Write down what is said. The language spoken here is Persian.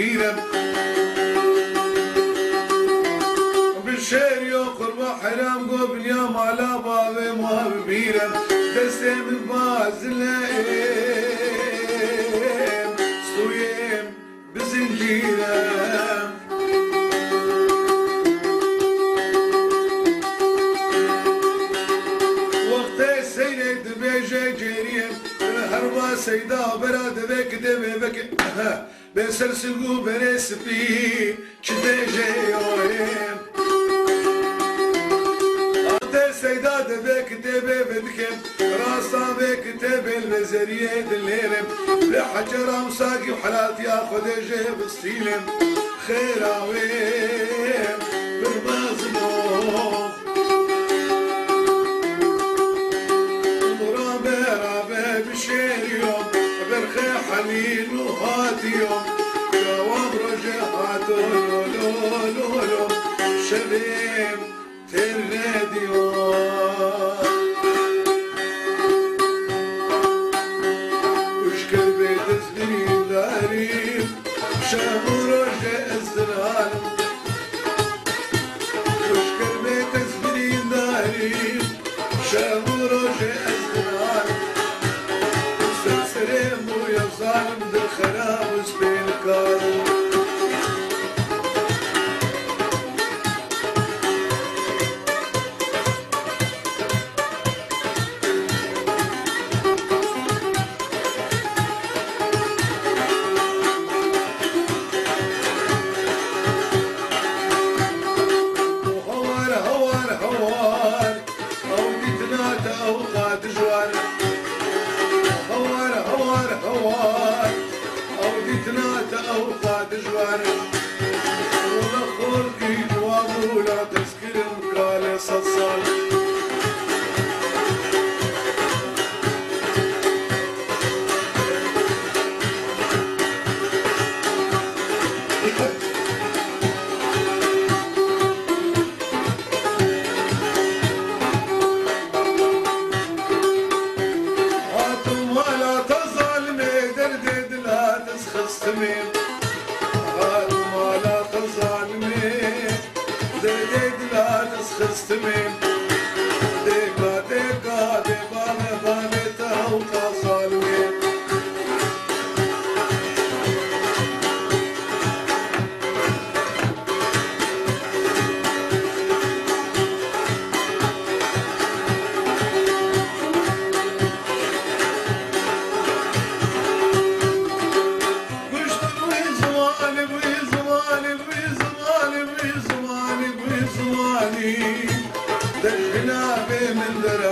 بيرم بالشير يقرب حرام قبل يوم على بابي ما بيرم دستي من بازلين سويم بزنجيرم وقت السيد بيجي جريم الهربا سيدا براد ذاك دمي بك بسرسلقو برسبي شتيجي يوم سيداد بك تبي بدكم راسا بك تبي المزرية دليرم لحجر امساقي وحلات ياخذ جيب ستيلم خيراويم بالمظلوم مرابي رابي بشير يوم برخي حنين وهات يوم جواب رجعات لولو شبيم الراديو وش قلبي تسبني داري شامور رجع الزرال وش قلبي تسبني داري شامور رجع الزرال سلسلم ويا ظالم دخلا وسبين كارو أوقات جوار ولا خلقي جواب ولا تسكير مكالة صصال هاتم ولا تظالمي دردد لا تسخص تميم خستمين ديكا ديكا ديباني باني تهوكا صالوين قشت ويزواني ويزواني ويزواني ويزواني ويزواني دجنا بمن درا